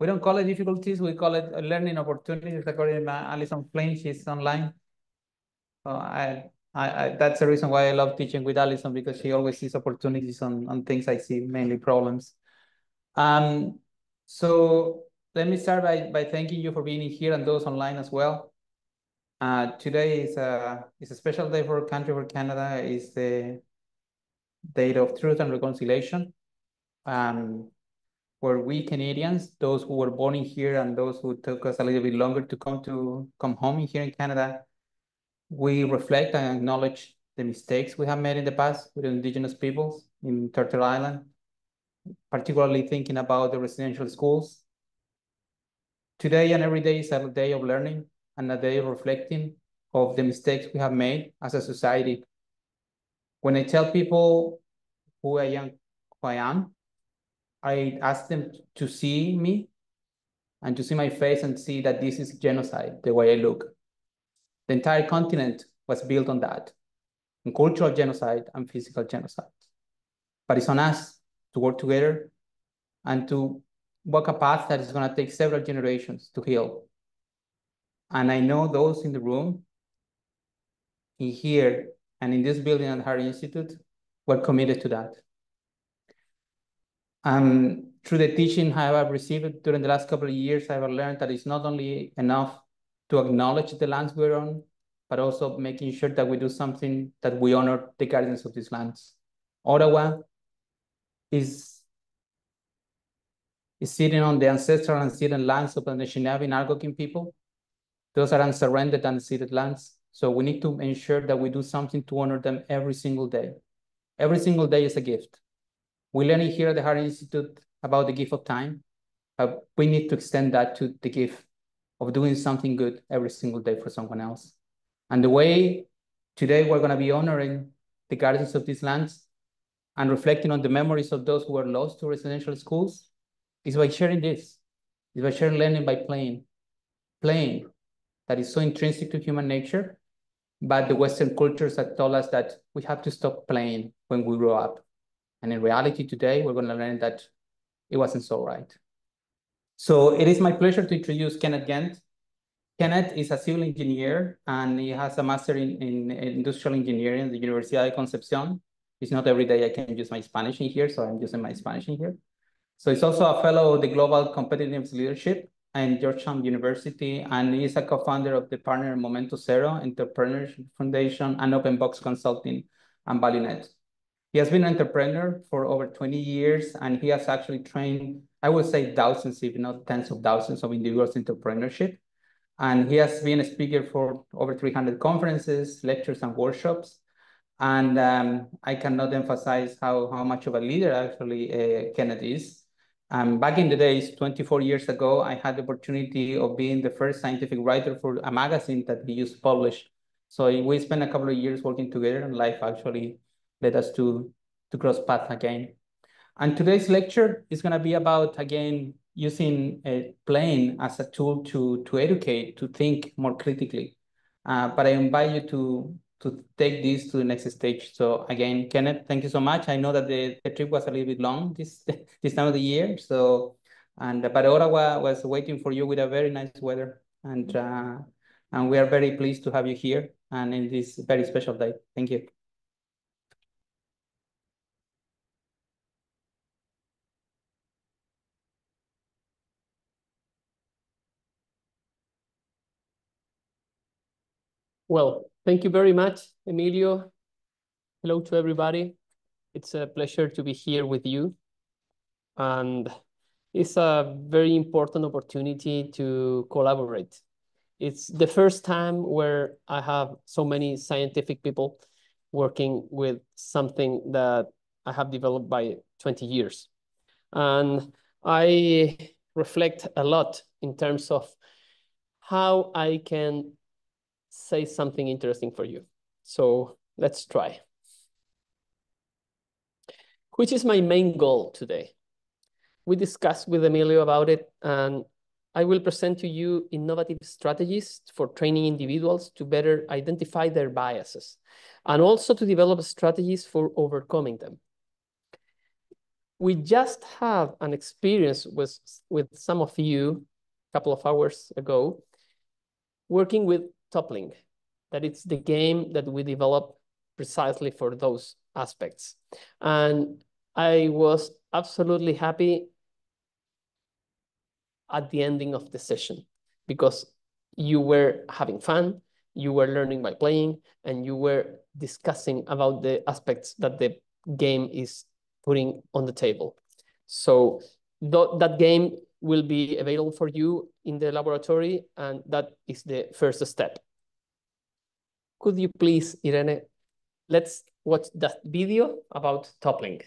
We don't call it difficulties, we call it learning opportunities, according to Alison Flynn. She's online. That's the reason why I love teaching with Alison, because she always sees opportunities on things I see, mainly problems. So let me start by thanking you for being here and those online as well. Today is a special day for a country, for Canada. It's the Day of Truth and Reconciliation, where we Canadians, those who were born in here and those who took us a little bit longer to come home in here in Canada, we reflect and acknowledge the mistakes we have made in the past with Indigenous peoples in Turtle Island, particularly thinking about the residential schools. Today and every day is a day of learning and a day of reflecting of the mistakes we have made as a society. When I tell people who I am, I ask them to see me and to see my face and see that this is genocide, the way I look. The entire continent was built on that, on cultural genocide and physical genocide. But it's on us to work together and to walk a path that is going to take several generations to heal. And I know those in the room, in here, and in this building at Harvard Institute, were committed to that. Through the teaching I have received during the last couple of years, I have learned that it's not only enough to acknowledge the lands we're on, but also making sure that we do something that we honor the guardians of these lands. Ottawa is sitting on the ancestral and unceded lands of the Anishinaabe and Algonquin people. Those are unsurrendered and unceded lands. So we need to ensure that we do something to honor them every single day. Every single day is a gift. We learn here at the Harvard Institute about the gift of time. We need to extend that to the gift of doing something good every single day for someone else. And the way today we're going to be honoring the guardians of these lands and reflecting on the memories of those who were lost to residential schools is by sharing this, is by sharing learning by playing. Playing, that is so intrinsic to human nature, but the Western cultures have told us that we have to stop playing when we grow up. And in reality today, we're going to learn that it wasn't so right. So it is my pleasure to introduce Kenneth Gent. Kenneth is a civil engineer and he has a master in industrial engineering at the Universidad de Concepción. It's not every day I can use my Spanish in here, so I'm using my Spanish in here. So he's also a fellow of the Global Competitiveness Leadership and Georgetown University, and he is a co-founder of the partner Momento, Cero, Entrepreneurship Foundation, and Open Box Consulting and ValueNet. He has been an entrepreneur for over 20 years, and he has actually trained, I would say thousands, if not tens of thousands of individuals in entrepreneurship. And he has been a speaker for over 300 conferences, lectures, and workshops. And I cannot emphasize how much of a leader actually Kenneth is. Back in the days, 24 years ago, I had the opportunity of being the first scientific writer for a magazine that he used to publish. So we spent a couple of years working together, and life actually led us to cross paths again. And today's lecture is going to be about, again, using playing as a tool to educate, to think more critically. But I invite you to take this to the next stage. So again, Kenneth, thank you so much. I know that the trip was a little bit long this time of the year. So, but Ottawa was waiting for you with a very nice weather. And we are very pleased to have you here and in this very special day. Thank you. Well, thank you very much, Emilio. Hello to everybody. It's a pleasure to be here with you. And it's a very important opportunity to collaborate. It's the first time where I have so many scientific people working with something that I have developed by 20 years. And I reflect a lot in terms of how I can say something interesting for you. So let's try. Which is my main goal today? We discussed with Emilio about it, and I will present to you innovative strategies for training individuals to better identify their biases and also to develop strategies for overcoming them. We just had an experience with some of you a couple of hours ago, working with toppling. That it's the game that we developed precisely for those aspects. And I was absolutely happy at the ending of the session because you were having fun, you were learning by playing, and you were discussing about the aspects that the game is putting on the table. So that game will be available for you in the laboratory, and that is the first step. Could you please, Irene, let's watch that video about toppling.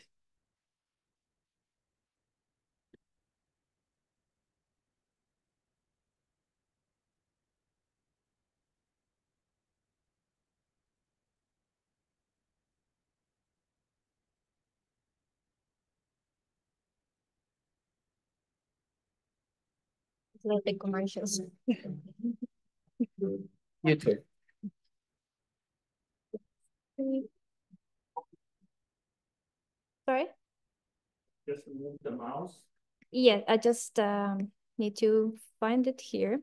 Like the commercials. You too. Sorry? Just remove the mouse. Yeah, I just need to find it here.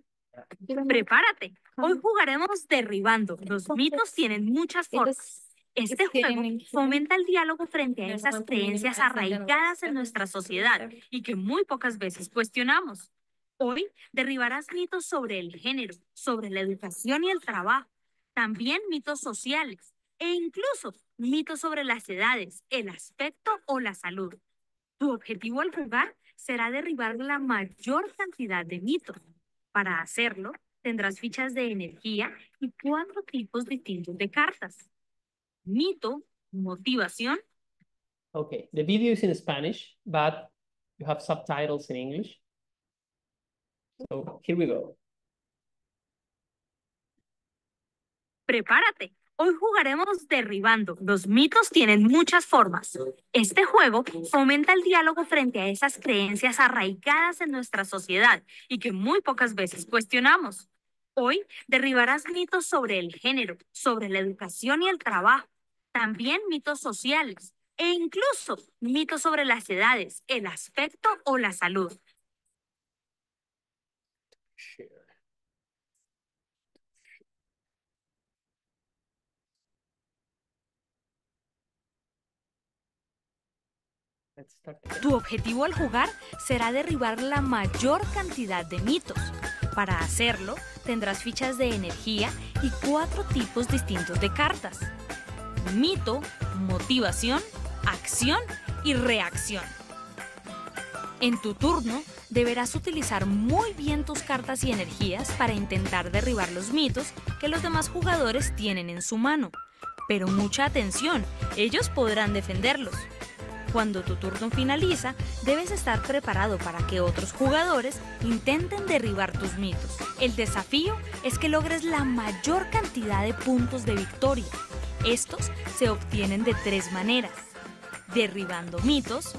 Prepárate. Hoy jugaremos derribando. Los mitos tienen muchas formas. Este juego fomenta el diálogo frente a esas creencias arraigadas en nuestra sociedad y que muy pocas veces cuestionamos. Hoy derribarás mitos sobre el género, sobre la educación y el trabajo, también mitos sociales e incluso mitos sobre las edades, el aspecto o la salud. Tu objetivo al jugar será derribar la mayor cantidad de mitos. Para hacerlo, tendrás fichas de energía y 4 tipos distintos de cartas. Mito, motivación. Okay, the video is in Spanish, but you have subtitles in English. So here we go. Prepárate. Hoy jugaremos derribando. Los mitos tienen muchas formas. Este juego fomenta el diálogo frente a esas creencias arraigadas en nuestra sociedad y que muy pocas veces cuestionamos. Hoy derribarás mitos sobre el género, sobre la educación y el trabajo, también mitos sociales e incluso mitos sobre las edades, el aspecto o la salud. Tu objetivo al jugar será derribar la mayor cantidad de mitos. Para hacerlo, tendrás fichas de energía y 4 tipos distintos de cartas. Mito, motivación, acción y reacción. En tu turno, deberás utilizar muy bien tus cartas y energías para intentar derribar los mitos que los demás jugadores tienen en su mano. Pero mucha atención, ellos podrán defenderlos. Cuando tu turno finaliza, debes estar preparado para que otros jugadores intenten derribar tus mitos. El desafío es que logres la mayor cantidad de puntos de victoria. Estos se obtienen de 3 maneras: derribando mitos,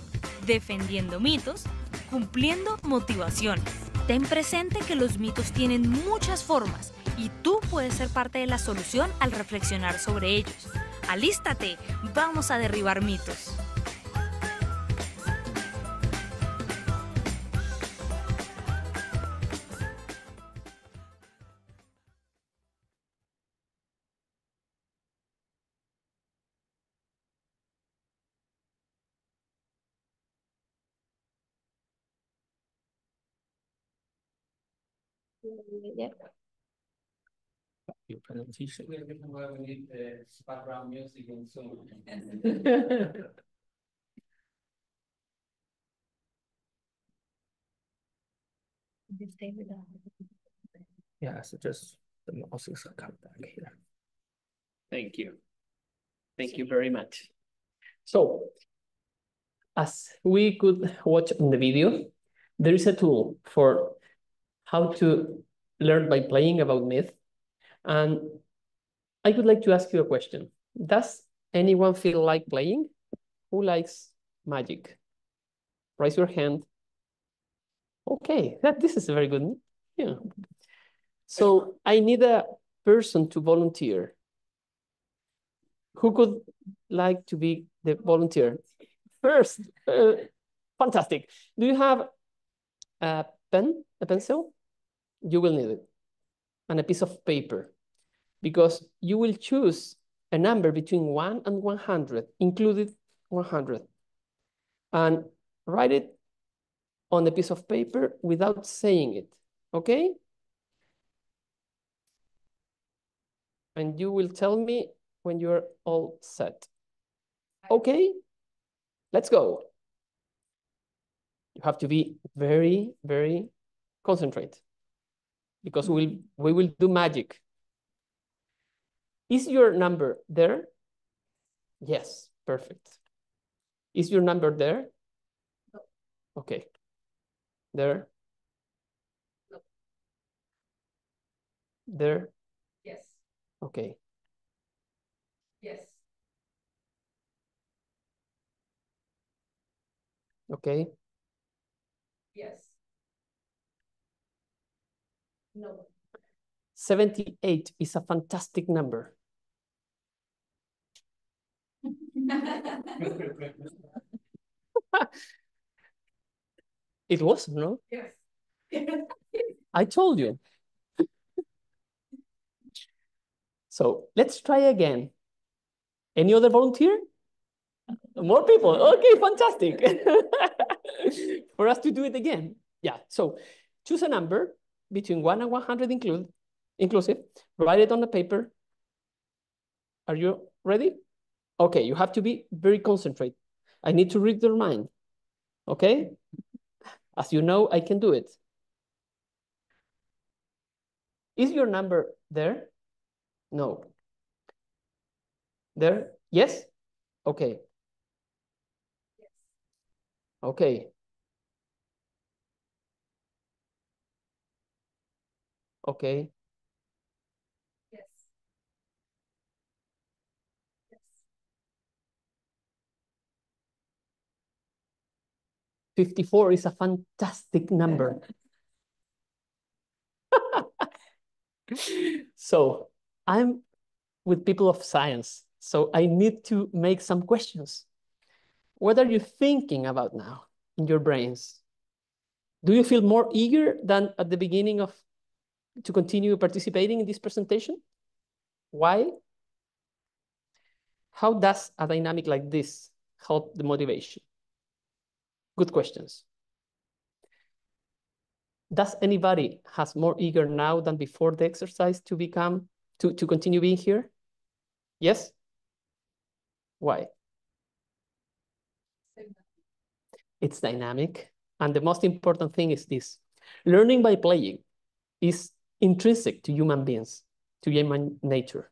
defendiendo mitos, cumpliendo motivaciones. Ten presente que los mitos tienen muchas formas y tú puedes ser parte de la solución al reflexionar sobre ellos. ¡Alístate! ¡Vamos a derribar mitos! Yeah. Your presentation. We need background music and so on. Yeah, so just the mouse is come back here. Thank you. Thank you very much. So, as we could watch in the video, there is a tool for how to learn by playing about myth. And I would like to ask you a question. Does anyone feel like playing? Who likes magic? Raise your hand. Okay, this is very good. Yeah. So I need a person to volunteer. Who could like to be the volunteer? First, Fantastic. Do you have a pen, a pencil? You will need it. And a piece of paper, because you will choose a number between 1 and 100, included 100, and write it on a piece of paper without saying it, okay? And you will tell me when you're all set. Okay, let's go. You have to be very, very concentrate, because we will do magic. Is your number there? Yes, perfect. Is your number there? No. Okay. There? No. There? Yes. Okay. Yes. Okay. Yes. No. 78 is a fantastic number. It was, no? Yes. I told you. So let's try again. Any other volunteer? More people. Okay, fantastic. For us to do it again. Yeah, so choose a number between 1 and 100 inclusive. Write it on the paper. Are you ready? Okay, you have to be very concentrated. I need to read your mind. Okay? As you know, I can do it. Is your number there? No. There? Yes? Okay. Yes. Okay. Okay. Yes. Yes. 54 is a fantastic number. So I'm with people of science, so I need to make some questions. What are you thinking about now in your brains? Do you feel more eager than at the beginning to continue participating in this presentation? Why? How does a dynamic like this help the motivation? Good questions. Does anybody has more eager now than before the exercise to continue being here? Yes? Why? It's dynamic. And the most important thing is this. Learning by playing is intrinsic to human beings, to human nature.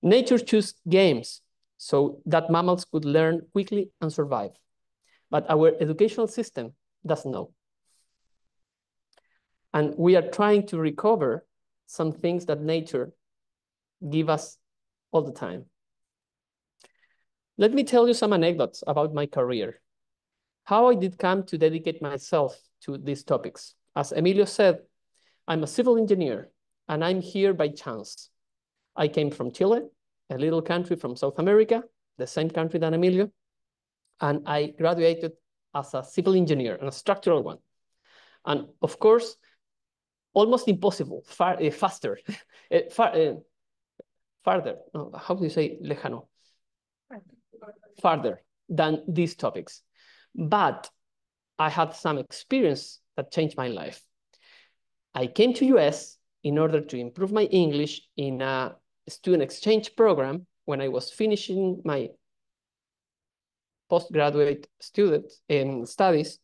Nature chose games so that mammals could learn quickly and survive. But our educational system doesn't know. And we are trying to recover some things that nature gives us all the time. Let me tell you some anecdotes about my career. How I did come to dedicate myself to these topics. As Emilio said, I'm a civil engineer, and I'm here by chance. I came from Chile, a little country from South America, the same country than Emilio, and I graduated as a civil engineer, and a structural one. And of course, almost impossible, faster, farther, no, how do you say lejano? Farther than these topics. But I had some experience that changed my life. I came to US in order to improve my English in a student exchange program when I was finishing my postgraduate studies,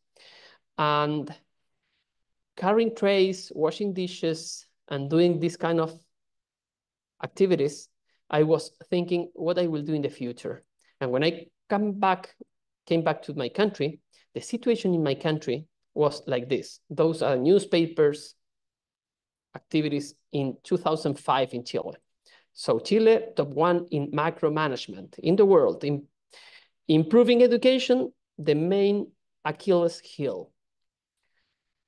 and carrying trays, washing dishes, and doing this kind of activities, I was thinking what I will do in the future. And when I came back to my country, the situation in my country was like this. Those are newspapers activities in 2005 in Chile. So Chile, top 1 in micromanagement in the world. In improving education, the main Achilles heel.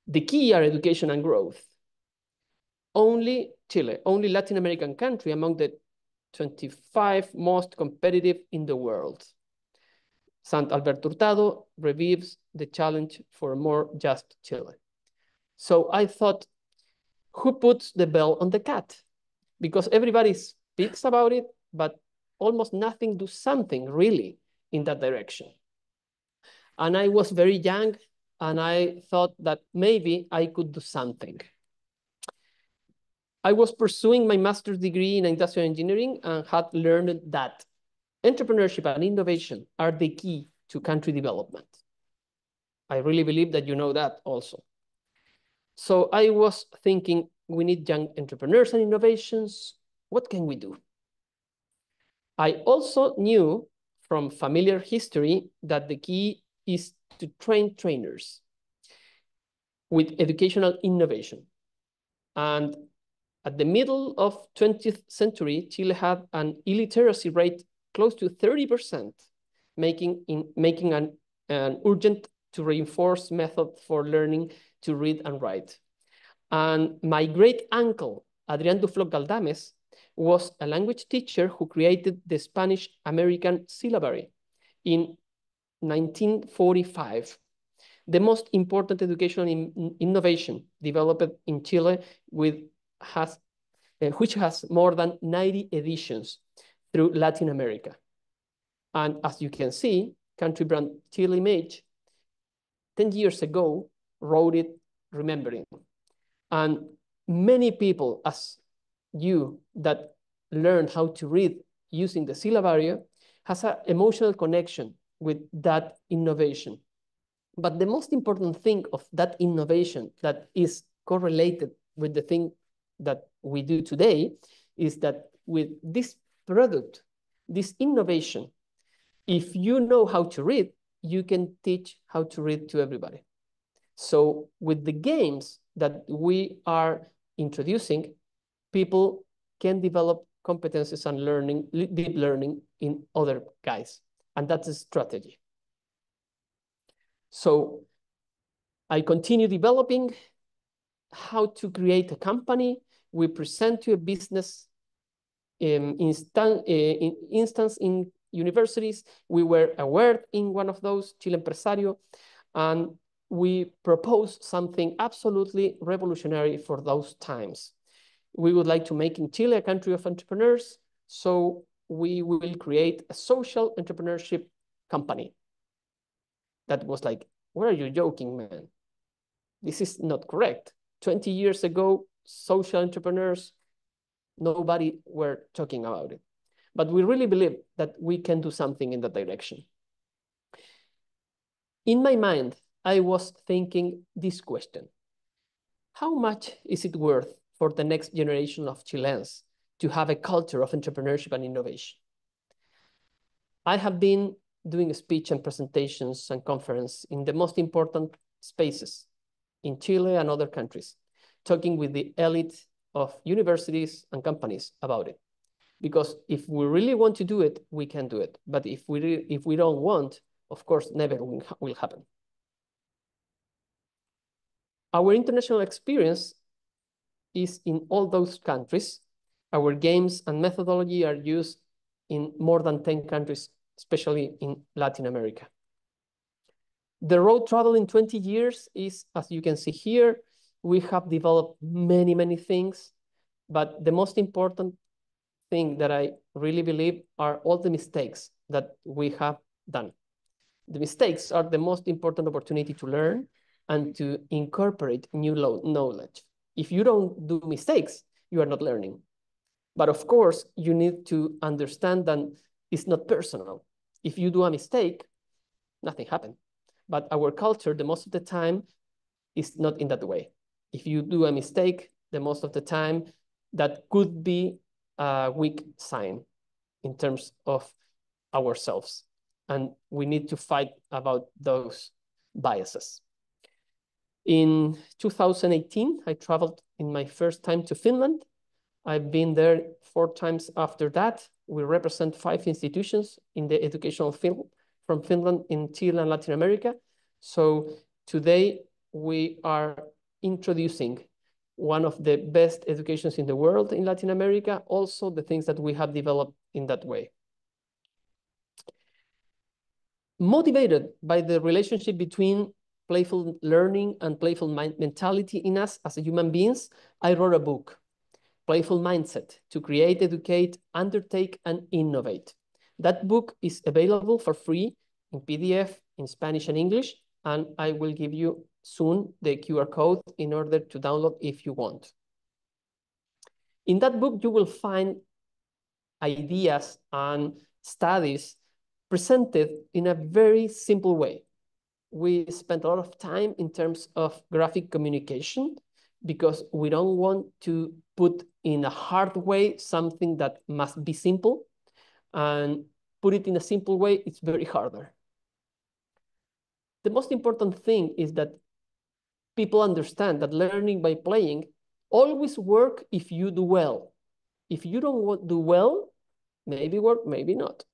The key are education and growth. Only Chile, only Latin American country among the 25 most competitive in the world. Sant Alberto Hurtado revives the challenge for a more just Chile. So I thought, who puts the bell on the cat? Because everybody speaks about it, but almost nothing do something really in that direction. And I was very young, and I thought that maybe I could do something. I was pursuing my master's degree in industrial engineering and had learned that entrepreneurship and innovation are the key to country development. I really believe that you know that also. So I was thinking, we need young entrepreneurs and innovations. What can we do? I also knew from familiar history that the key is to train trainers with educational innovation. And at the middle of 20th century, Chile had an illiteracy rate close to 30%, making an urgent to reinforce method for learning to read and write. And my great uncle, Adrián Duflo Galdames, was a language teacher who created the Spanish-American syllabary in 1945, the most important educational innovation developed in Chile, which has more than 90 editions through Latin America. And as you can see, country brand Chile Image 10 years ago wrote it remembering. And many people, as you, that learn how to read using the syllabary, has an emotional connection with that innovation. But the most important thing of that innovation that is correlated with the thing that we do today is that with this product, this innovation, if you know how to read, you can teach how to read to everybody. So with the games that we are introducing, people can develop competencies and learning, deep learning in other guys. And that's a strategy. So I continue developing how to create a company. We present to a business instance in universities. We were awarded in one of those, Chile Empresario, and we proposed something absolutely revolutionary for those times. We would like to make in Chile a country of entrepreneurs, so we will create a social entrepreneurship company. That was like, what are you joking, man? This is not correct. 20 years ago, social entrepreneurs, nobody were talking about it. But we really believe that we can do something in that direction. In my mind, I was thinking this question: how much is it worth for the next generation of Chileans to have a culture of entrepreneurship and innovation? I have been doing speech and presentations and conferences in the most important spaces in Chile and other countries, talking with the elite of universities and companies about it. Because if we really want to do it, we can do it. But if we don't want, of course, never will happen. Our international experience is in all those countries. Our games and methodology are used in more than 10 countries, especially in Latin America. The road travel in 20 years is, as you can see here, we have developed many, many things, but the most important thing that I really believe are all the mistakes that we have done. The mistakes are the most important opportunity to learn and to incorporate new knowledge. If you don't do mistakes, you are not learning. But of course, you need to understand that it's not personal. If you do a mistake, nothing happened. But our culture, the most of the time, is not in that way. If you do a mistake, the most of the time, that could be a weak sign in terms of ourselves. And we need to fight about those biases. In 2018, I traveled in my first time to Finland. I've been there 4 times after that. We represent 5 institutions in the educational field from Finland in Chile and Latin America. So today we are introducing one of the best educations in the world in Latin America, also the things that we have developed in that way. motivated by the relationship between playful learning and playful mentality in us as human beings, I wrote a book, Playful Mindset, to create, educate, undertake, and innovate. That book is available for free in PDF, in Spanish and English, and I will give you soon the QR code in order to download if you want. In that book, you will find ideas and studies presented in a very simple way. We spent a lot of time in terms of graphic communication because we don't want to put in a hard way something that must be simple, and put it in a simple way, it's very harder. The most important thing is that people understand that learning by playing always works if you do well. If you don't do well, maybe work, maybe not.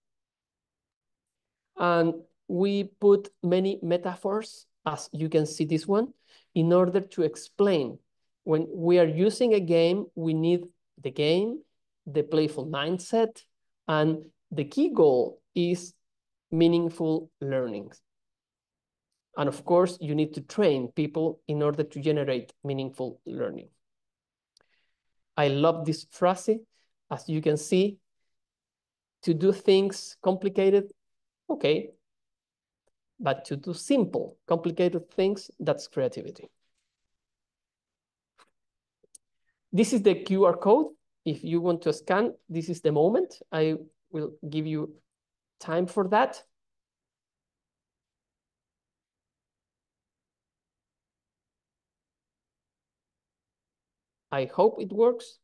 And we put many metaphors, as you can see this one, in order to explain when we are using a game, we need the game, the playful mindset, and the key goal is meaningful learning. And of course, you need to train people in order to generate meaningful learning. I love this phrase. As you can see, to do things complicated, okay. But to do simple, complicated things, that's creativity. This is the QR code. If you want to scan, this is the moment. I will give you time for that. I hope it works.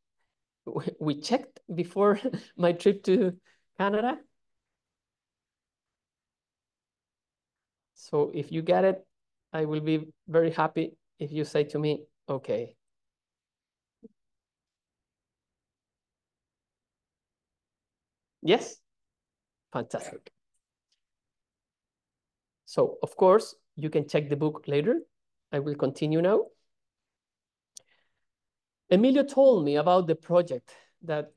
We checked before my trip to Canada. So if you get it, I will be very happy if you say to me, okay. Yes? Fantastic. So of course, you can check the book later. I will continue now. Emilio told me about the project that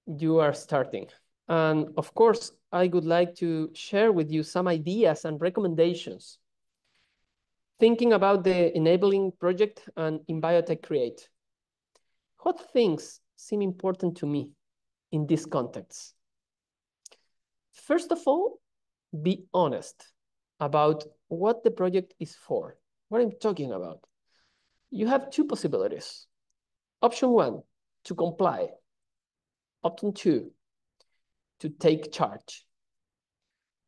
you are starting. And of course, I would like to share with you some ideas and recommendations. Thinking about the enabling project and in Biotech Create. What things seem important to me in this context? First of all, be honest about what the project is for, what I'm talking about. You have two possibilities. Option one, to comply. Option two, to take charge.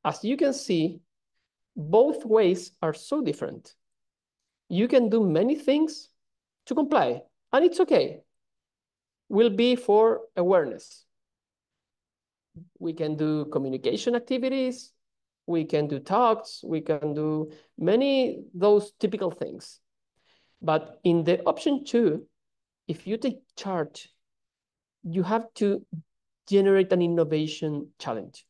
As you can see, both ways are so different. You can do many things to comply, and it's okay. Will be for awareness. We can do communication activities, we can do talks, we can do many those typical things. But in the option two, if you take charge, you have to generate an innovation challenge.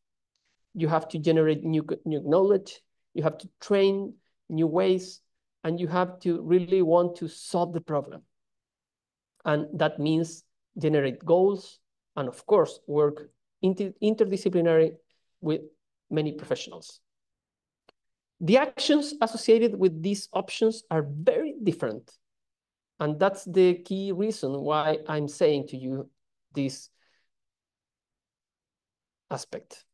You have to generate new knowledge, you have to train new ways, and you have to really want to solve the problem. And that means generate goals, and of course, work interdisciplinary with many professionals. The actions associated with these options are very different. And that's the key reason why I'm saying to you this aspect.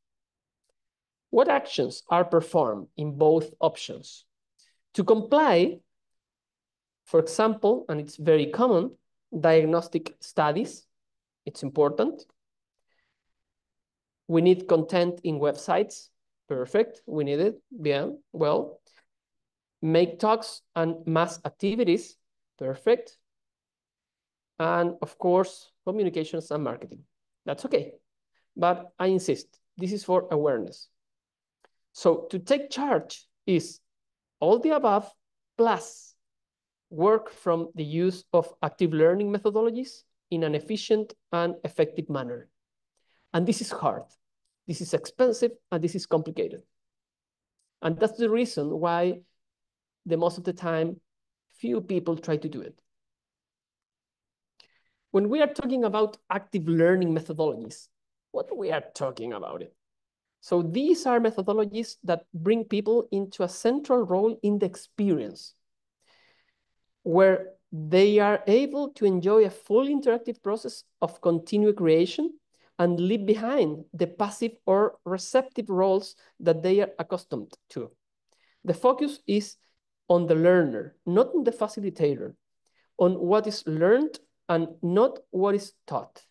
What actions are performed in both options? To comply, for example, and it's very common, diagnostic studies, it's important. We need content in websites. Perfect, we need it, bien, well. Make talks and mass activities. Perfect. And of course, communications and marketing. That's okay. But I insist, this is for awareness. So to take charge is all the above plus work from the use of active learning methodologies in an efficient and effective manner. And this is hard. This is expensive and this is complicated. And that's the reason why the most of the time, few people try to do it. When we are talking about active learning methodologies, what we are talking about it? So these are methodologies that bring people into a central role in the experience, where they are able to enjoy a full interactive process of continued creation and leave behind the passive or receptive roles that they are accustomed to. The focus is on the learner, not on the facilitator, on what is learned and not what is taught.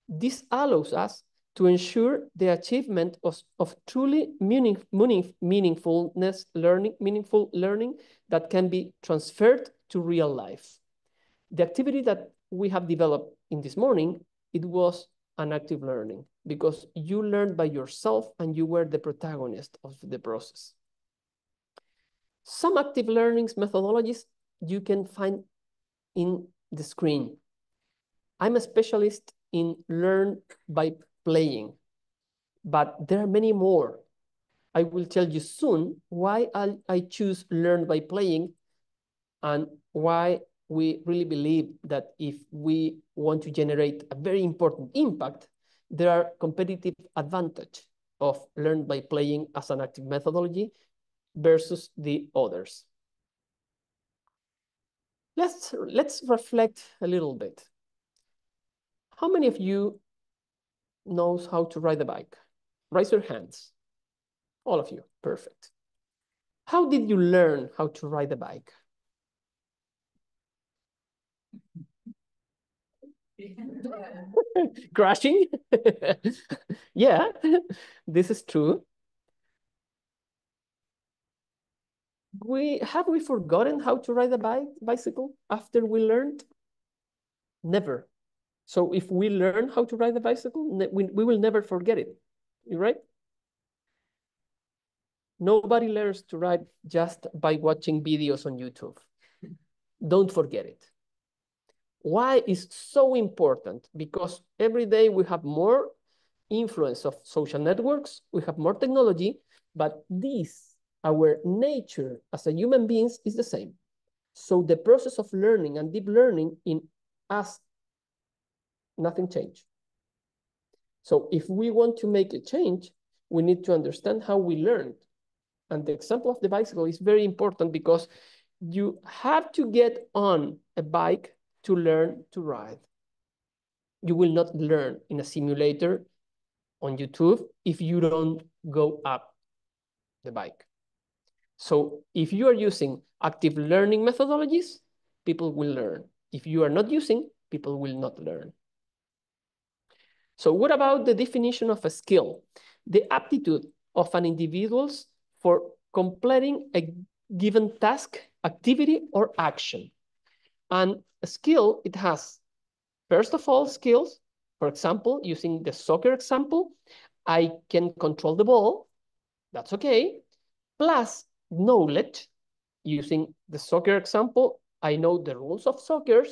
This allows us to ensure the achievement of truly meaningful learning that can be transferred to real life. The activity that we have developed in this morning, it was an active learning because you learned by yourself and you were the protagonist of the process. Some active learning methodologies you can find in the screen. I'm a specialist in learn by playing, but there are many more. I will tell you soon why I choose learn by playing and why we really believe that if we want to generate a very important impact, there are competitive advantage of learn by playing as an active methodology versus the others. Let's reflect a little bit. How many of you knows how to ride a bike? Raise your hands. All of you, perfect. How did you learn how to ride a bike? Crashing? Yeah, this is true. Have we forgotten how to ride a bicycle after we learned? Never. So if we learn how to ride a bicycle, we will never forget it, right? Nobody learns to ride just by watching videos on YouTube. Don't forget it. Why is so important? Because every day we have more influence of social networks, we have more technology, but our nature as a human beings is the same. So the process of learning and deep learning in us, nothing changed. So if we want to make a change, we need to understand how we learned. And the example of the bicycle is very important because you have to get on a bike to learn to ride. You will not learn in a simulator on YouTube if you don't go up the bike. So if you are using active learning methodologies, people will learn. If you are not using, people will not learn. So what about the definition of a skill? The aptitude of an individual for completing a given task, activity, or action. And a skill, it has, first of all, skills. For example, using the soccer example, I can control the ball. That's okay. Plus knowledge. Using the soccer example, I know the rules of soccer.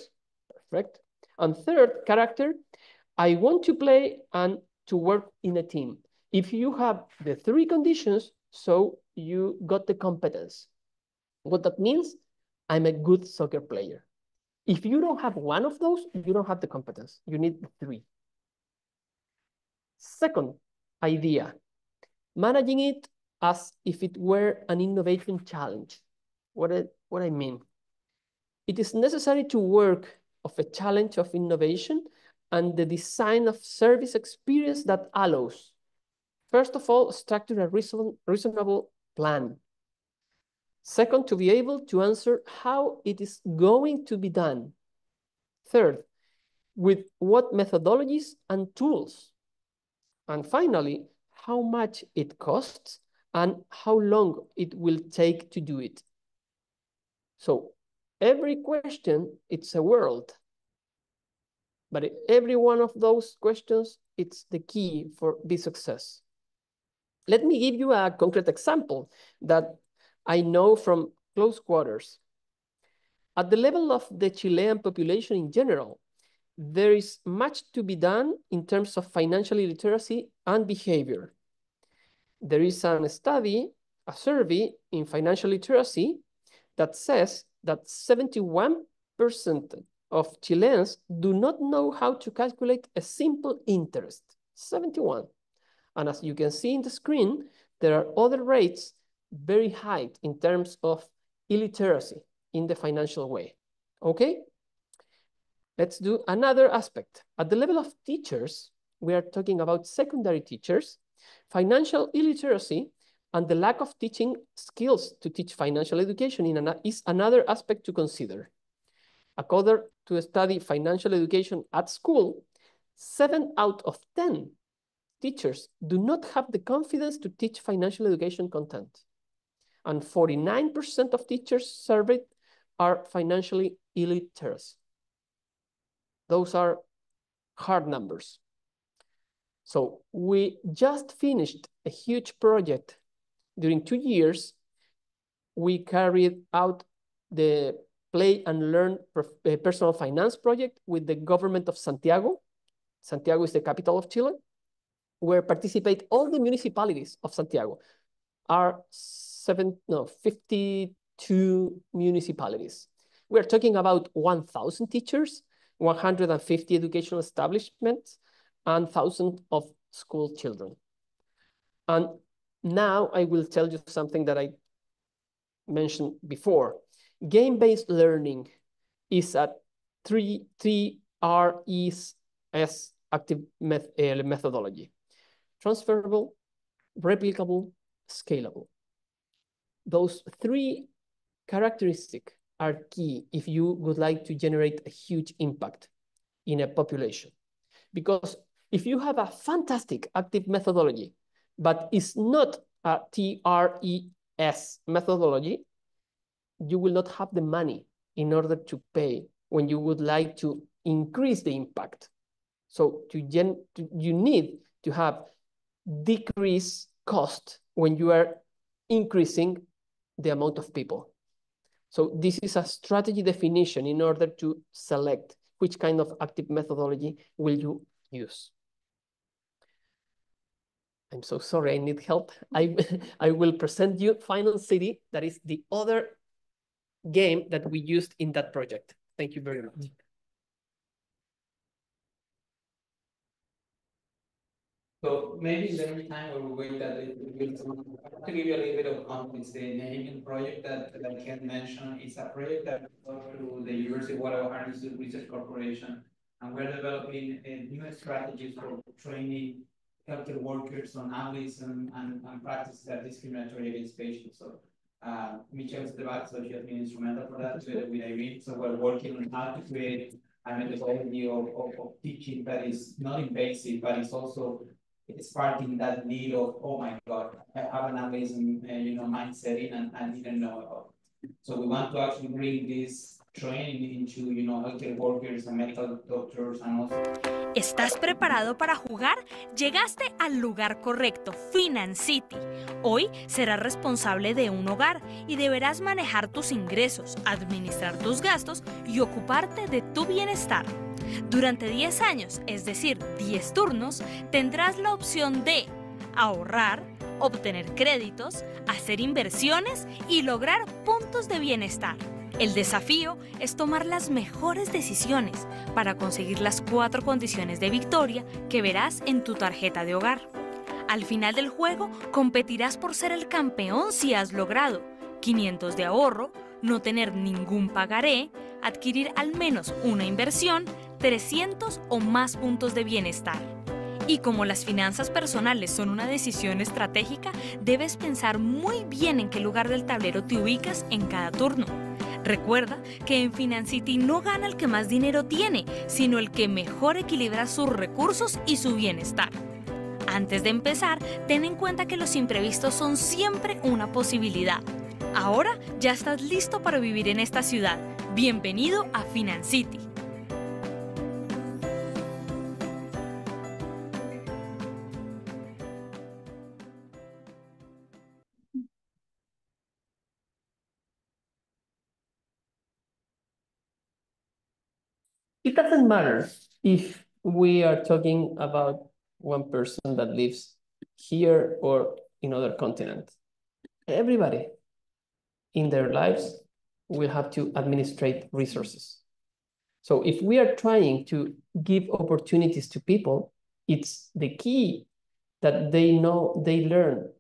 Perfect. And third, character. I want to play and to work in a team. If you have the three conditions, so you got the competence. What that means, I'm a good soccer player. If you don't have one of those, you don't have the competence. You need the three. Second idea, managing it as if it were an innovation challenge. What I mean? It is necessary to work of a challenge of innovation and the design of service experience that allows, first of all, structure a reasonable plan. Second, to be able to answer how it is going to be done. Third, with what methodologies and tools. And finally, how much it costs and how long it will take to do it. So every question, it's a world. But every one of those questions, it's the key for the success. Let me give you a concrete example that I know from close quarters. At the level of the Chilean population in general, there is much to be done in terms of financial literacy and behavior. There is a survey in financial literacy that says that 71% of Chileans do not know how to calculate a simple interest. 71. And as you can see in the screen, there are other rates very high in terms of illiteracy in the financial way. Okay? Let's do another aspect. At the level of teachers, we are talking about secondary teachers, financial illiteracy and the lack of teaching skills to teach financial education is another aspect to consider. According to a study, Financial Education at School, 7 out of 10 teachers do not have the confidence to teach financial education content. And 49% of teachers surveyed are financially illiterate. Those are hard numbers. So we just finished a huge project. During 2 years, we carried out the Play and Learn Personal Finance project with the government of Santiago. Santiago is the capital of Chile, where participate all the municipalities of Santiago. Are 52 municipalities. We're talking about 1,000 teachers, 150 educational establishments, and thousands of school children. And now I will tell you something that I mentioned before. Game-based learning is a 3 R's active methodology. Transferable, replicable, scalable. Those 3 characteristics are key if you would like to generate a huge impact in a population. Because if you have a fantastic active methodology, but it's not a TRES methodology, you will not have the money in order to pay when you would like to increase the impact. So you need to have decrease cost when you are increasing the amount of people. So this is a strategy definition in order to select which kind of active methodology will you use. I'm so sorry, I need help. I will present you Final City, that is the other game that we used in that project. Thank you very much. So maybe in the meantime, or we wait that to give you a little bit of context, the naming project that Ken mentioned is a project that we go through the University of Guadalajara Institute Research Corporation, and we're developing new strategies for training healthcare workers on habits and practices that discriminatory against patients. So Michelle Esteban, so she has been instrumental for that together with Irene. So we're working on how to create a methodology of teaching that is not invasive, but it's also sparking that need of, oh my God, I have an amazing mindset and I didn't know about it. So we want to actually bring this training into healthcare workers and medical doctors and also. ¿Estás preparado para jugar? Llegaste al lugar correcto, Finance City. Hoy serás responsable de un hogar y deberás manejar tus ingresos, administrar tus gastos y ocuparte de tu bienestar. Durante 10 años, es decir, 10 turnos, tendrás la opción de ahorrar, obtener créditos, hacer inversiones y lograr puntos de bienestar. El desafío es tomar las mejores decisiones para conseguir las 4 condiciones de victoria que verás en tu tarjeta de hogar. Al final del juego, competirás por ser el campeón si has logrado 500 de ahorro, no tener ningún pagaré, adquirir al menos una inversión, 300 o más puntos de bienestar. Y como las finanzas personales son una decisión estratégica, debes pensar muy bien en qué lugar del tablero te ubicas en cada turno. Recuerda que en FinanceCity no gana el que más dinero tiene, sino el que mejor equilibra sus recursos y su bienestar. Antes de empezar, ten en cuenta que los imprevistos son siempre una posibilidad. Ahora ya estás listo para vivir en esta ciudad. Bienvenido a FinanceCity. It doesn't matter if we are talking about one person that lives here or in other continent. Everybody in their lives will have to administrate resources. So if we are trying to give opportunities to people, it's the key that they learn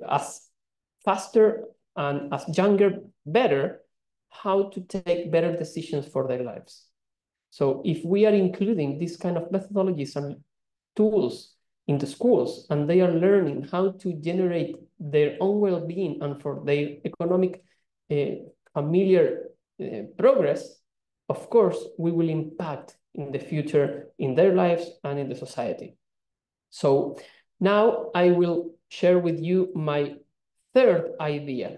as faster and as younger better how to take better decisions for their lives. So if we are including this kind of methodologies and tools in the schools, and they are learning how to generate their own well-being and for their economic familiar progress, of course, we will impact in the future in their lives and in the society. So now I will share with you my third idea,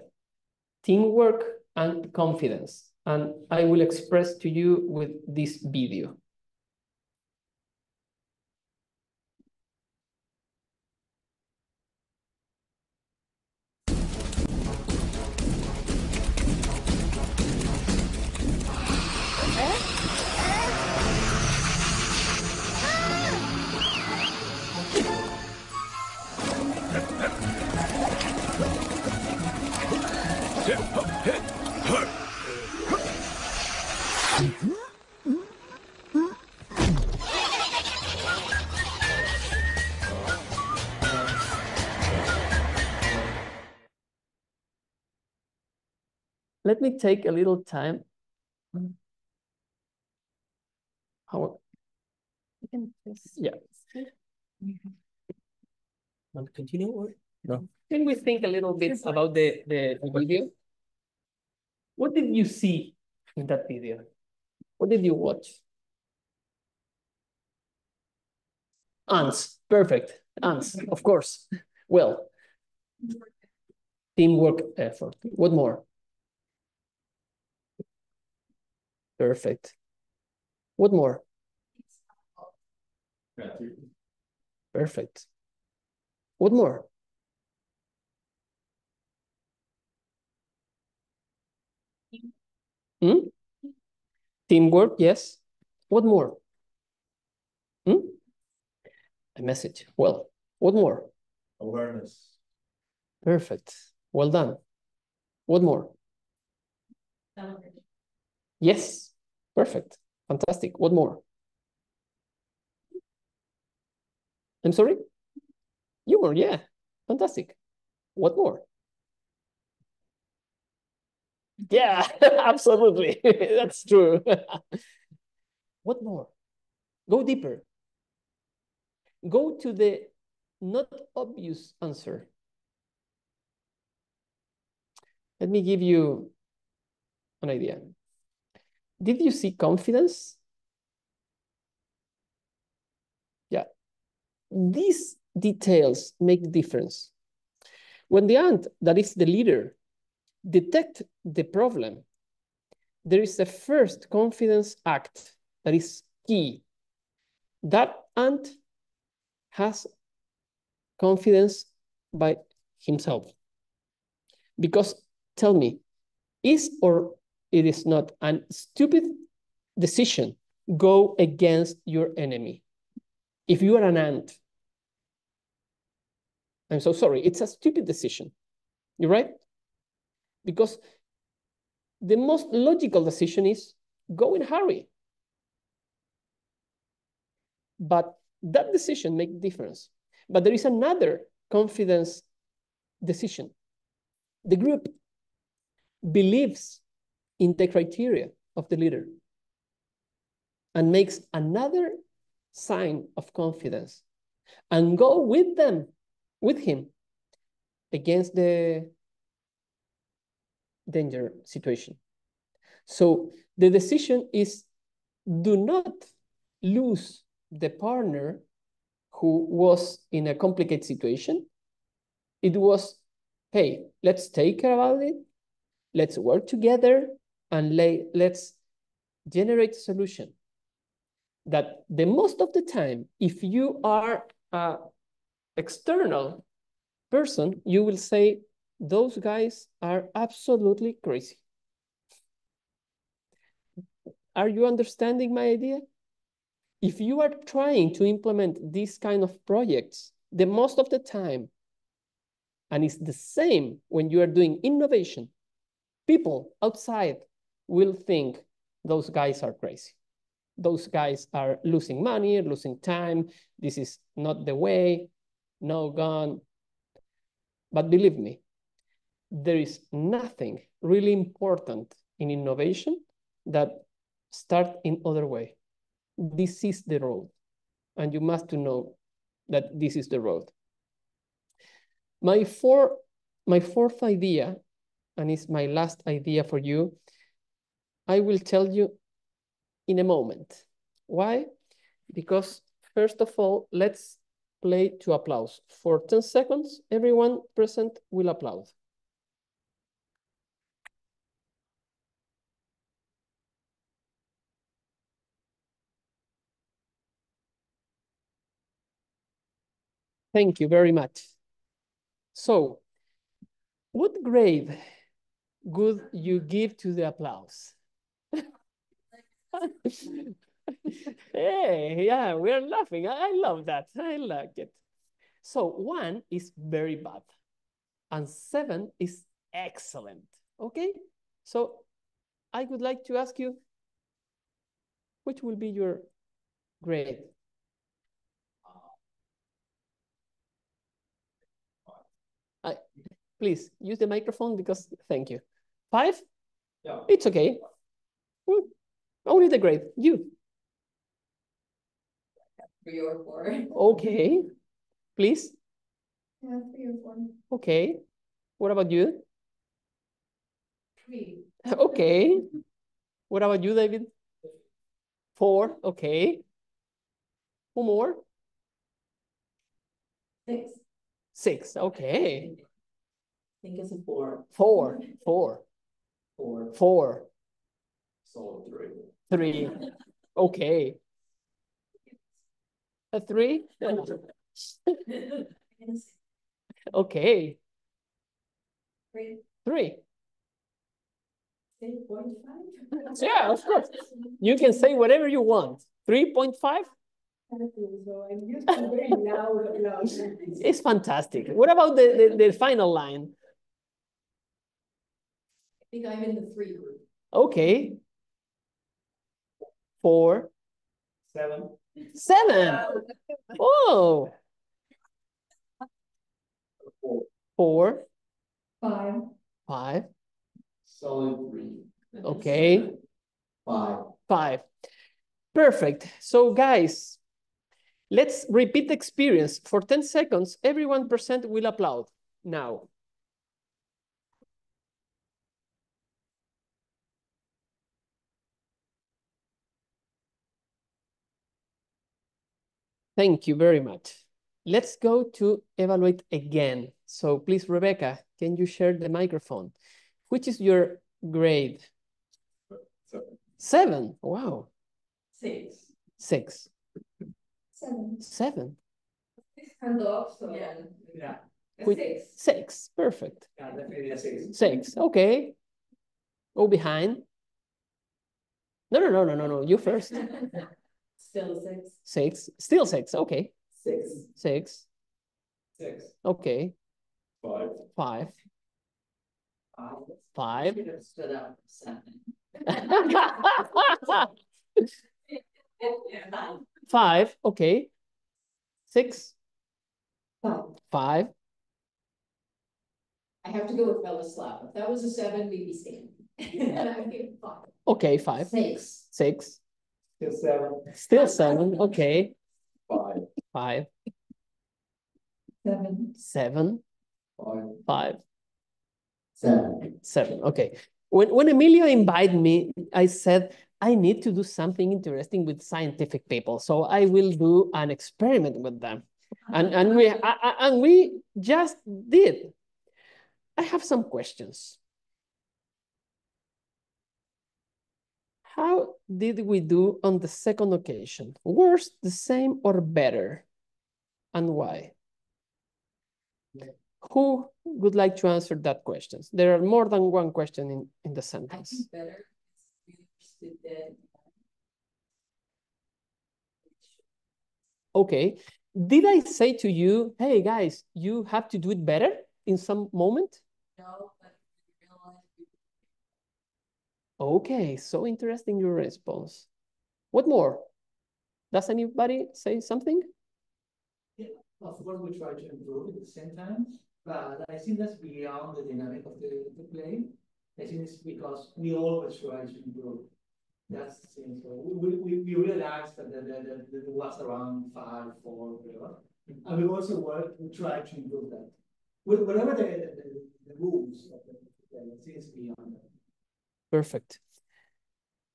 teamwork and confidence. And I will express to you with this video. Let me take a little time. Yeah. Want to continue or no? Can we think a little bit about the video? What did you see in that video? What did you watch? Ants, perfect. Ants, of course. Well, teamwork effort. What more? Perfect. What more? Perfect. What more? Hmm? Teamwork, yes. What more? Hmm? A message. Well, what more? Awareness. Perfect. Well done. What more? Celebration. Yes. Perfect. Fantastic. What more? I'm sorry? Humor, yeah. Fantastic. What more? Yeah, absolutely. That's true. What more? Go deeper. Go to the not obvious answer. Let me give you an idea. Did you see confidence? Yeah. These details make the difference. When the ant, that is the leader, detect the problem, there is a first confidence act that is key. That ant has confidence by himself. Because tell me, is or it is not a stupid decision go against your enemy? If you are an ant, I'm so sorry, it's a stupid decision. You're right? Because the most logical decision is go in a hurry. But that decision makes a difference. But there is another confidence decision. The group believes in the criteria of the leader and makes another sign of confidence and go with them, with him, against the danger situation. So the decision is do not lose the partner who was in a complicated situation. It was, hey, let's take care about it. Let's work together and let's generate a solution. That the most of the time, if you are an external person, you will say, those guys are absolutely crazy. Are you understanding my idea? If you are trying to implement these kind of projects, the most of the time, and it's the same when you are doing innovation, people outside will think those guys are crazy. those guys are losing money, losing time. This is not the way, no gone. But believe me, there is nothing really important in innovation that start in other way. This is the road, and you must know that this is the road. My fourth idea, and it's my last idea for you, I will tell you in a moment. Why? Because first of all, let's play to applause. For 10 seconds, everyone present will applaud. Thank you very much. So, what grade would you give to the applause? Hey, yeah, we're laughing. I love that. I like it. So 1 is very bad, and 7 is excellent. Okay? So I would like to ask you, which will be your grade? Please use the microphone because thank you. 5? Yeah. It's okay. Only the grade. You. 3 or 4. Okay. Please. Yeah, 3 or 4. Okay. What about you? 3. Okay. What about you, David? 4. Okay. Who more? 6. 6. Okay. I think it's a 4. 4. 4. So 3. Okay. A 3? Okay. 3. 3. 3.5. Yeah, of course. You can say whatever you want. 3.5? So I'm used to very loud. It's fantastic. What about the final line? I think I'm in the 3 group. Okay. 4. 7. 7. Oh. 4. 5. 5. Solid 3. Okay. 5. 5. Perfect. So guys, let's repeat the experience. For 10 seconds, everyone present will applaud. Now. Thank you very much. Let's go to evaluate again. So please, Rebecca, can you share the microphone? Which is your grade? 7. 7. Wow. 6. 6. 7. 7. Hand up, so Yeah. With 6. 6. Perfect. Yeah, definitely a 6. 6. Okay. Go behind. No. You first. Still 6. 6. Still 6. Okay. 6. 6. 6. Okay. 5. 5. 5. Should have stood up 7. 5. Okay. 6. 5. 5. I have to go with Bella Slap. If that was a 7, we'd be standing. I gave 5. Okay. 5. 6. 6. Still 7. Still 7. Okay. 5. 5. 7. 7. 5. 5. 7. 7. Okay. When Emilio invited me, I said, I need to do something interesting with scientific people. So I will do an experiment with them. And we just did. I have some questions. How did we do on the second occasion? Worse, the same, or better? And why? Who would like to answer that question? There are more than one question in the I sentence. think better. We understood that. Okay. Did I say to you, hey guys, you have to do it better in some moment? No, but we realized we Okay, so interesting your response. What more? Does anybody say something? Of course, we try to improve at the same time, but I think that's beyond the dynamic of the play. I think it's because we always try to improve. That's the thing. So we realized that it was around 5, 4, whatever. And we also we try to improve that. Whatever the rules of the play, I think it's beyond that. Perfect.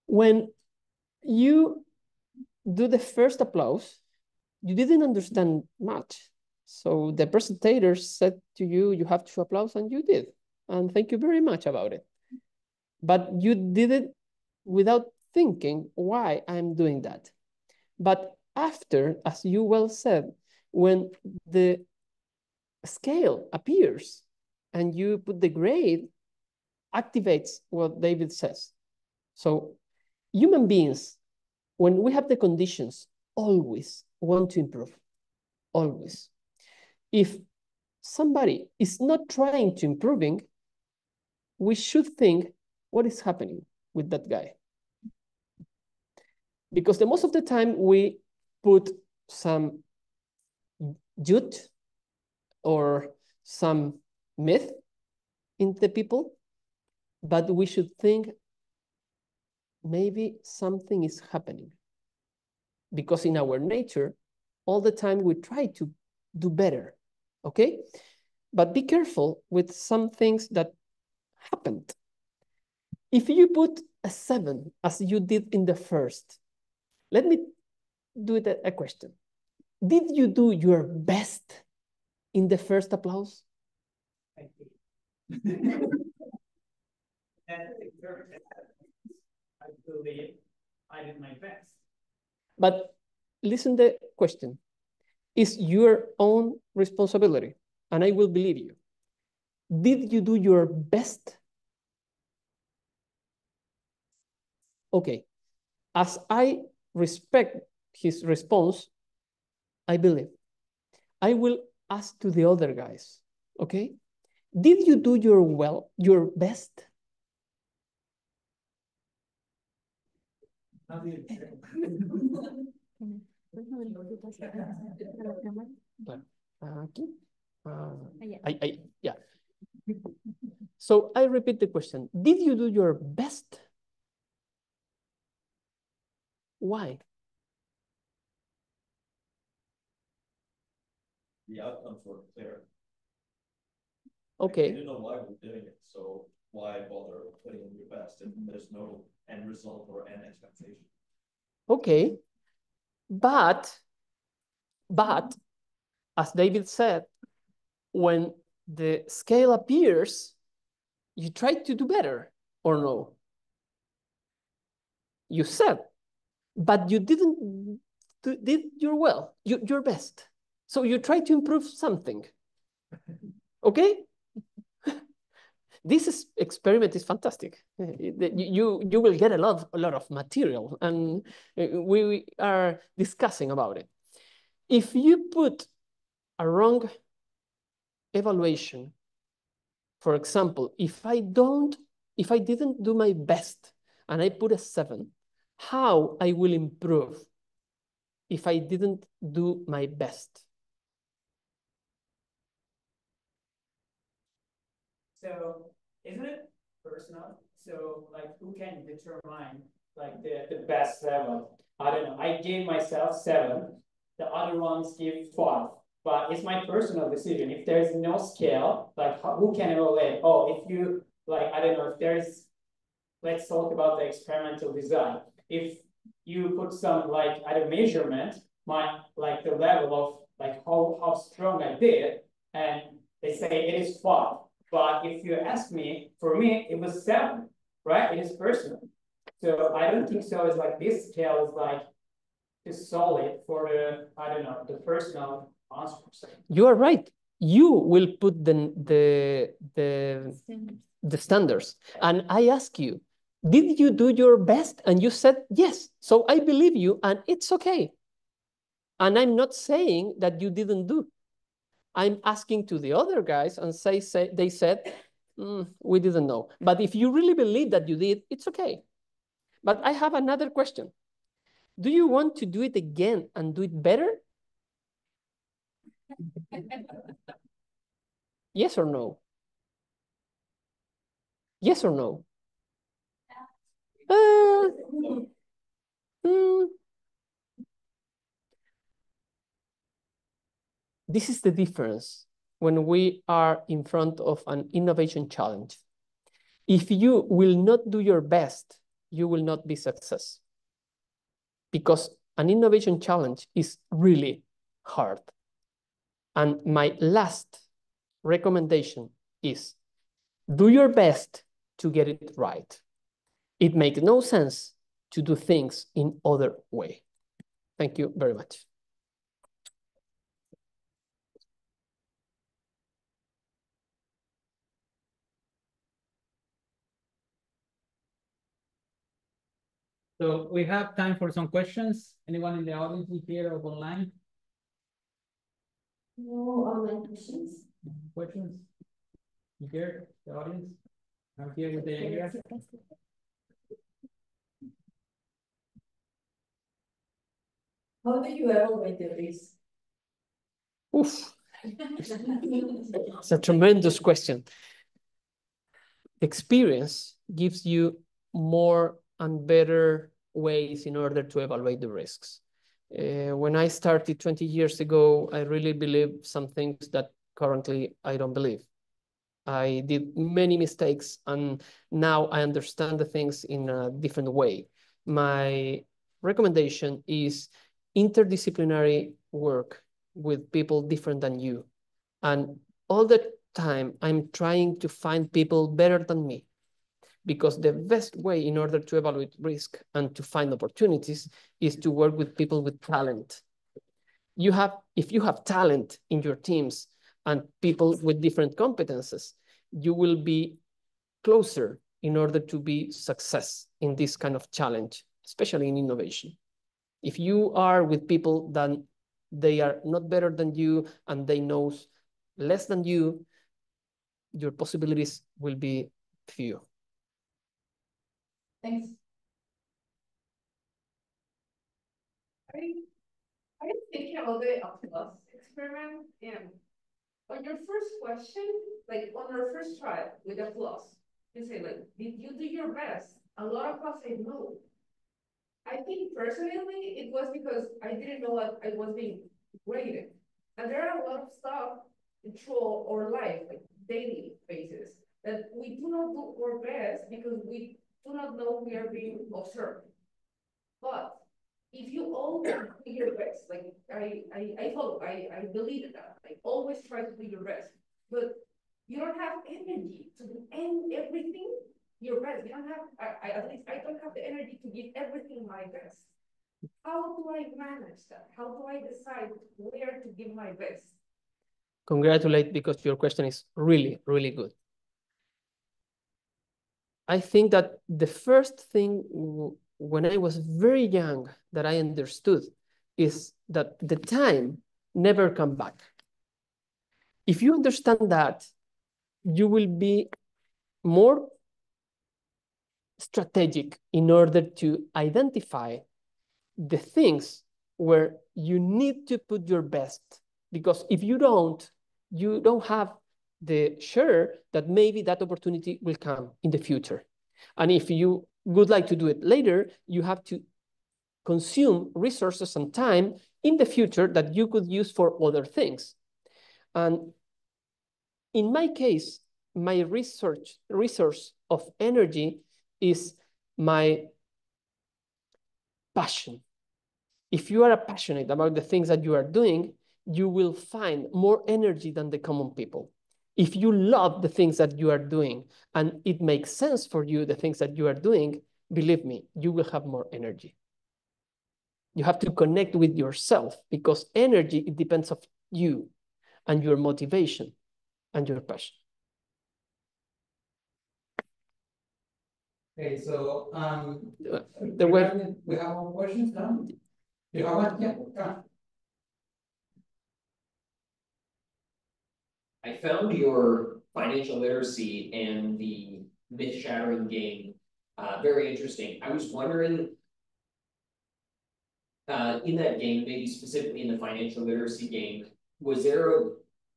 When you do the first applause, you didn't understand much. So the presentator said to you, you have to applause, and you did. And thank you very much about it. But you did it without thinking why I'm doing that. But after, as you well said, when the scale appears and you put the grade, activates what David says. So human beings, when we have the conditions, always want to improve, always. If somebody is not trying to improving, we should think, what is happening with that guy? Because the most of the time we put some jute or some myth in the people, but we should think maybe something is happening. Because in our nature, all the time we try to do better, okay? But be careful with some things that happened. If you put a 7, as you did in the first, let me do it a question. Did you do your best in the first applause? Thank you. I believe I did my best. But listen to the question. It's your own responsibility, and I will believe you. Did you do your best? Okay. As I respect his response, I believe. I will ask to the other guys, okay? Did you do your best? Yeah. So I repeat the question. Did you do your best? Why? The outcomes were clear. Okay. I didn't know why we're doing it, so why bother putting in your best if there's no end result or end expectation? Okay, but as David said, when the scale appears, you try to do better, or no? You said, but you didn't did your best. So you try to improve something. Okay? This experiment is fantastic. You will get a lot of material, and we are discussing about it. If you put a wrong evaluation, for example, if I didn't do my best and I put a 7, how I will improve if I didn't do my best? So isn't it personal? So like who can determine like the best level? I don't know. I gave myself 7. The other ones give 5. But it's my personal decision. If there's no scale, like who can evaluate? Oh, if you like, I don't know, if there's, let's talk about the experimental design. If you put some like at a measurement, like the level of like how strong I did, and they say it is 5. But if you ask me, for me, it was 7, right? It is personal. So I don't think so. It's like this scale is like is solid for the, I don't know, the personal answers. You are right. You will put the standards. And I ask you, did you do your best? And you said yes. So I believe you, and it's okay. And I'm not saying that you didn't do. I'm asking to the other guys, and they said, we didn't know. But if you really believe that you did, it's okay. But I have another question. Do you want to do it again and do it better? Yes or no? Yes or no? Hmm. This is the difference when we are in front of an innovation challenge. If you will not do your best, you will not be success. Because an innovation challenge is really hard. And my last recommendation is do your best to get it right. It makes no sense to do things in other way. Thank you very much. So we have time for some questions. Anyone in the audience here or online? No online questions. Questions? Here, the audience? I'm here with the area. How do you evaluate the risk? Oof, it's a tremendous question. Experience gives you more and better ways in order to evaluate the risks. When I started 20 years ago, I really believed some things that currently I don't believe. I did many mistakes, and now I understand the things in a different way. My recommendation is interdisciplinary work with people different than you. And all the time, I'm trying to find people better than me, because the best way in order to evaluate risk and to find opportunities is to work with people with talent. If you have talent in your teams and people with different competences, you will be closer in order to be success in this kind of challenge, especially in innovation. If you are with people that they are not better than you and they know less than you, your possibilities will be few. Thanks. Are you thinking about the plus experiment? And on your first question, like on our first try with a plus, you say like, did you do your best? A lot of us say no. I think personally, it was because I didn't know what I was being graded. And there are a lot of stuff through our life, like daily basis, that we do not do our best because we do not know we are being observed. But if you always do your best, like I believe in that. Like always try to do your best, but you don't have energy to do everything your best. You don't have. At least I don't have the energy to give everything my best. How do I manage that? How do I decide where to give my best? Congratulate, because your question is really, really good. I think that the first thing when I was very young that I understood is that the time never come back. If you understand that, you will be more strategic in order to identify the things where you need to put your best. Because if you don't have the sure that maybe that opportunity will come in the future. And if you would like to do it later, you have to consume resources and time in the future that you could use for other things. And in my case, my resource of energy is my passion. If you are passionate about the things that you are doing, you will find more energy than the common people. If you love the things that you are doing and it makes sense for you, the things that you are doing, believe me, you will have more energy. You have to connect with yourself, because energy, it depends on you and your motivation and your passion. Okay, so we have more questions now. You have one? Yeah. I found your financial literacy and the myth-shattering game very interesting. I was wondering, in that game, maybe specifically in the financial literacy game, was there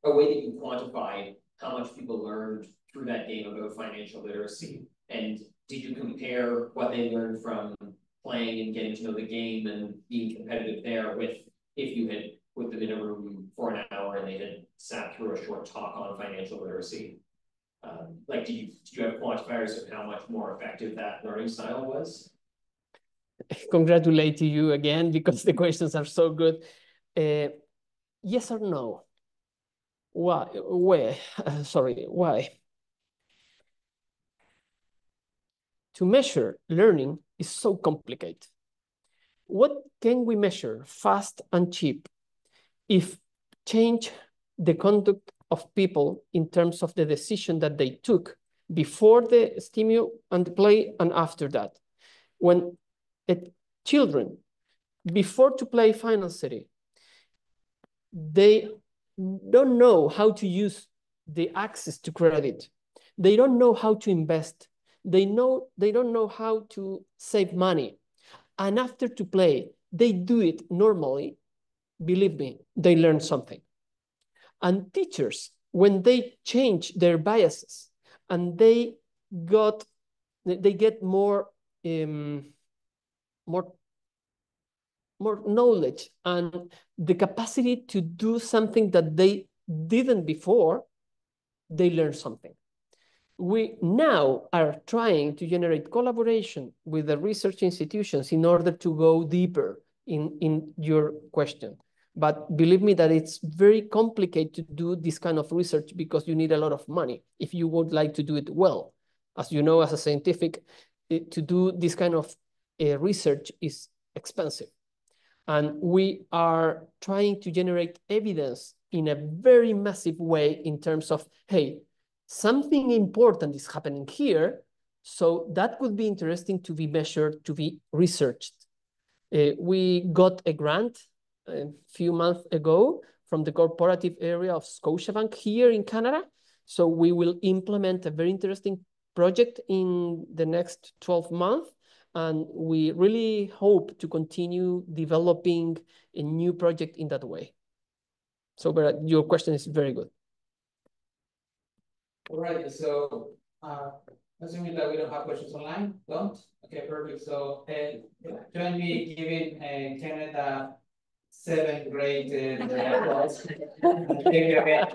a way that you quantified how much people learned through that game about financial literacy? And did you compare what they learned from playing and getting to know the game and being competitive there with if you had put them in a room for an hour and they had sat through a short talk on financial literacy? Like, did you have quantifiers of how much more effective that learning style was? Congratulate you again because the questions are so good. Yes or no? Why? Where? Sorry, why? To measure learning is so complicated. What can we measure fast and cheap if change the conduct of people in terms of the decision that they took before the stimulus and the play and after that? When children, before to play Final City, they don't know how to use the access to credit. They don't know how to invest. They don't know how to save money. And after to play, they do it normally. Believe me, they learn something. And teachers, when they change their biases and they get more knowledge and the capacity to do something that they didn't before, they learn something. We now are trying to generate collaboration with the research institutions in order to go deeper in your question. But believe me that it's very complicated to do this kind of research because you need a lot of money if you would like to do it well. As you know, as a scientific, to do this kind of research is expensive. And we are trying to generate evidence in a very massive way in terms of, hey, something important is happening here. So that could be interesting to be measured, to be researched. We got a grant a few months ago from the corporative area of Scotiabank here in Canada. So we will implement a very interesting project in the next 12 months. And we really hope to continue developing a new project in that way. So your question is very good. All right, so assuming that we don't have questions online, don't? Okay, perfect. So join me giving Kenneth a 7th grade applause. Thank you again.